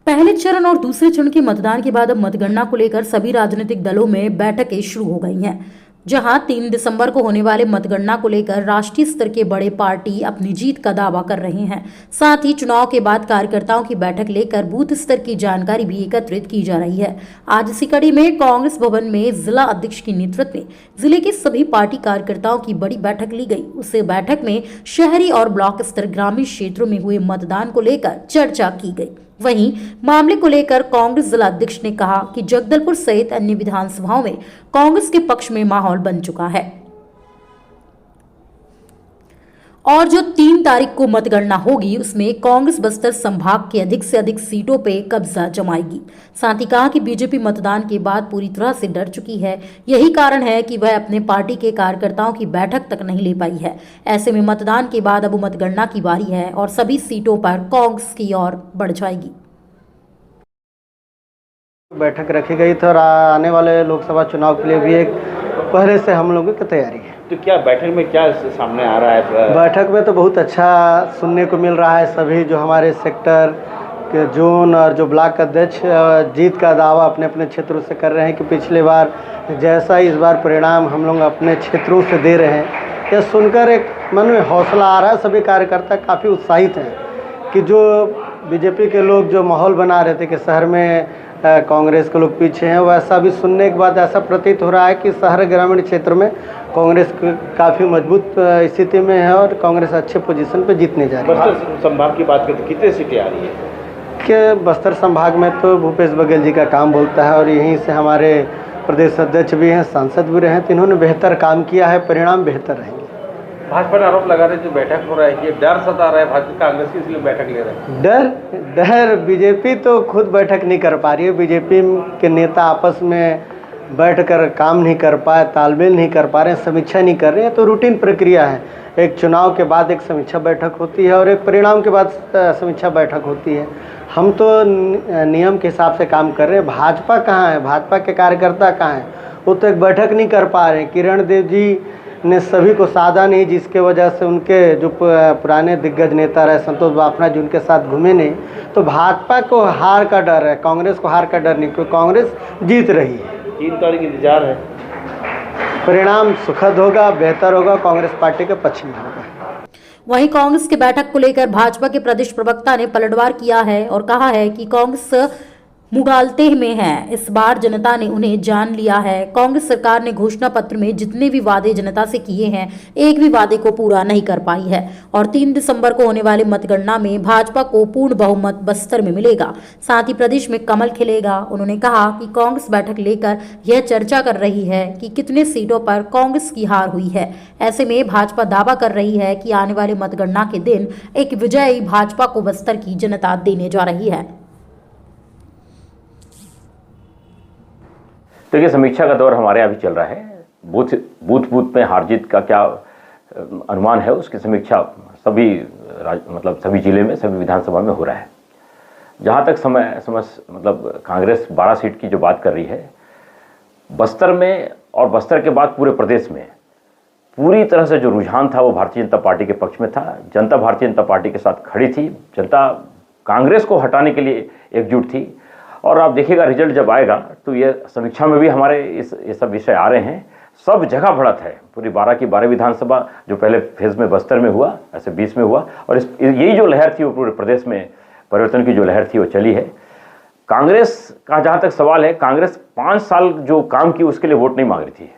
पहले चरण और दूसरे चरण के मतदान के बाद अब मतगणना को लेकर सभी राजनीतिक दलों में बैठकें शुरू हो गई हैं। जहां 3 दिसंबर को होने वाले मतगणना को लेकर राष्ट्रीय स्तर के बड़े पार्टी अपनी जीत का दावा कर रहे हैं। साथ ही चुनाव के बाद कार्यकर्ताओं की बैठक लेकर बूथ स्तर की जानकारी भी एकत्रित की जा रही है। आज इसी कड़ी में कांग्रेस भवन में जिला अध्यक्ष के नेतृत्व में जिले के सभी पार्टी कार्यकर्ताओं की बड़ी बैठक ली गई। उस बैठक में शहरी और ब्लॉक स्तर ग्रामीण क्षेत्रों में हुए मतदान को लेकर चर्चा की गई। वहीं मामले को लेकर कांग्रेस जिला अध्यक्ष ने कहा कि जगदलपुर सहित अन्य विधानसभाओं में कांग्रेस के पक्ष में माहौल बन चुका है और जो 3 तारीख को मतगणना होगी उसमें कांग्रेस बस्तर संभाग के अधिक से अधिक सीटों पे कब्जा जमाएगी। साथ ही कहा कि बीजेपी मतदान के बाद पूरी तरह से डर चुकी है। यही कारण है कि वह अपने पार्टी के कार्यकर्ताओं की बैठक तक नहीं ले पाई है। ऐसे में मतदान के बाद अब मतगणना की बारी है और सभी सीटों पर कांग्रेस की ओर बढ़ जाएगी। बैठक रखी गई थी और आने वाले लोकसभा चुनाव के लिए भी एक पहले से हम लोगों की तैयारी है। तो क्या बैठक में क्या सामने आ रहा है? बैठक में तो बहुत अच्छा सुनने को मिल रहा है। सभी जो हमारे सेक्टर के जोन और जो ब्लॉक अध्यक्ष जीत का दावा अपने अपने क्षेत्रों से कर रहे हैं कि पिछले बार जैसा इस बार परिणाम हम लोग अपने क्षेत्रों से दे रहे हैं, यह सुनकर एक मन में हौसला आ रहा है। सभी कार्यकर्ता काफ़ी उत्साहित हैं कि जो बीजेपी के लोग जो माहौल बना रहे थे कि शहर में कांग्रेस के लोग पीछे हैं, वैसा भी सुनने के बाद ऐसा प्रतीत हो रहा है कि शहर ग्रामीण क्षेत्र में कांग्रेस काफ़ी मजबूत स्थिति में है और कांग्रेस अच्छे पोजीशन पे जीतने जा रही है। बस्तर संभाग की बात करें तो कितने सीटें आ रही है? कि बस्तर संभाग में तो भूपेश बघेल जी का काम बोलता है और यहीं से हमारे प्रदेश अध्यक्ष भी हैं, सांसद भी रहे हैं, तो इन्होंने बेहतर काम किया है, परिणाम बेहतर रहेंगे। भाजपा ने आरोप लगा रहे जो बैठक हो रहा है कि डर सता रहा है भाजपा कांग्रेस की, इसलिए बैठक ले रहे हैं। डर बीजेपी तो खुद बैठक नहीं कर पा रही है। बीजेपी के नेता आपस में बैठकर काम नहीं कर पाए, तालमेल नहीं कर पा रहे हैं, समीक्षा नहीं कर रहे हैं। तो रूटीन प्रक्रिया है, एक चुनाव के बाद एक समीक्षा बैठक होती है और एक परिणाम के बाद समीक्षा बैठक होती है। हम तो नियम के हिसाब से काम कर रहे हैं। भाजपा कहाँ है? भाजपा के कार्यकर्ता कहाँ हैं? वो तो एक बैठक नहीं कर पा रहे हैं। किरण देव जी ने सभी को साधा नहीं, जिसके वजह से उनके जो पुराने दिग्गज नेता रहे संतोष बाफना जी उनके साथ घूमे नहीं। तो भाजपा को हार का डर है, कांग्रेस को हार का डर नहीं, क्योंकि कांग्रेस जीत रही है। 3 तारीख इंतजार है, परिणाम सुखद होगा, बेहतर होगा, कांग्रेस पार्टी के पक्ष में होगा। वहीं कांग्रेस की बैठक को लेकर भाजपा के प्रदेश प्रवक्ता ने पलटवार किया है और कहा है कि कांग्रेस मुगालते में है। इस बार जनता ने उन्हें जान लिया है। कांग्रेस सरकार ने घोषणा पत्र में जितने भी वादे जनता से किए हैं, एक भी वादे को पूरा नहीं कर पाई है और 3 दिसंबर को होने वाले मतगणना में भाजपा को पूर्ण बहुमत बस्तर में मिलेगा। साथ ही प्रदेश में कमल खिलेगा। उन्होंने कहा कि कांग्रेस बैठक लेकर यह चर्चा कर रही है कि कितने सीटों पर कांग्रेस की हार हुई है। ऐसे में भाजपा दावा कर रही है कि आने वाले मतगणना के दिन एक विजयी भाजपा को बस्तर की जनता देने जा रही है। देखिए, समीक्षा का दौर हमारे यहाँ भी चल रहा है। बूथ में हार जीत का क्या अनुमान है, उसकी समीक्षा सभी जिले में, सभी विधानसभा में हो रहा है। जहाँ तक कांग्रेस 12 सीट की जो बात कर रही है, बस्तर में और बस्तर के बाद पूरे प्रदेश में पूरी तरह से जो रुझान था वो भारतीय जनता पार्टी के पक्ष में था। जनता भारतीय जनता पार्टी के साथ खड़ी थी। जनता कांग्रेस को हटाने के लिए एकजुट थी। और आप देखिएगा रिजल्ट जब आएगा तो ये समीक्षा में भी हमारे ये सब विषय आ रहे हैं। सब जगह बढ़त है। पूरी 12 की 12 विधानसभा जो पहले फेज में बस्तर में हुआ, ऐसे 20 में हुआ और यही जो लहर थी वो पूरे प्रदेश में परिवर्तन की जो लहर थी वो चली है। कांग्रेस का जहाँ तक सवाल है, कांग्रेस 5 साल जो काम की उसके लिए वोट नहीं मांग रही थी।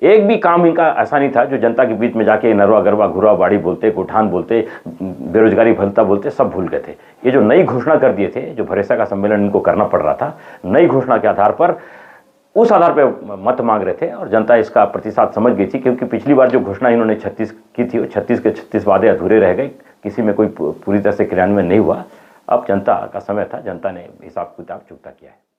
एक भी काम इनका ऐसा नहीं था जो जनता के बीच में जाके नरवा गरवा घुरवा बाड़ी बोलते, गोठान बोलते, बेरोजगारी भत्ता बोलते, सब भूल गए थे। ये जो नई घोषणा कर दिए थे, जो भरोसा का सम्मेलन इनको करना पड़ रहा था, नई घोषणा के आधार पर, उस आधार पर मत मांग रहे थे और जनता इसका प्रतिसाद समझ गई थी। क्योंकि पिछली बार जो घोषणा इन्होंने 36 की थी, वो 36 के 36 वादे अधूरे रह गए, किसी में कोई पूरी तरह से क्रियान्वयन नहीं हुआ। अब जनता का समय था, जनता ने हिसाब किताब चुकता किया है।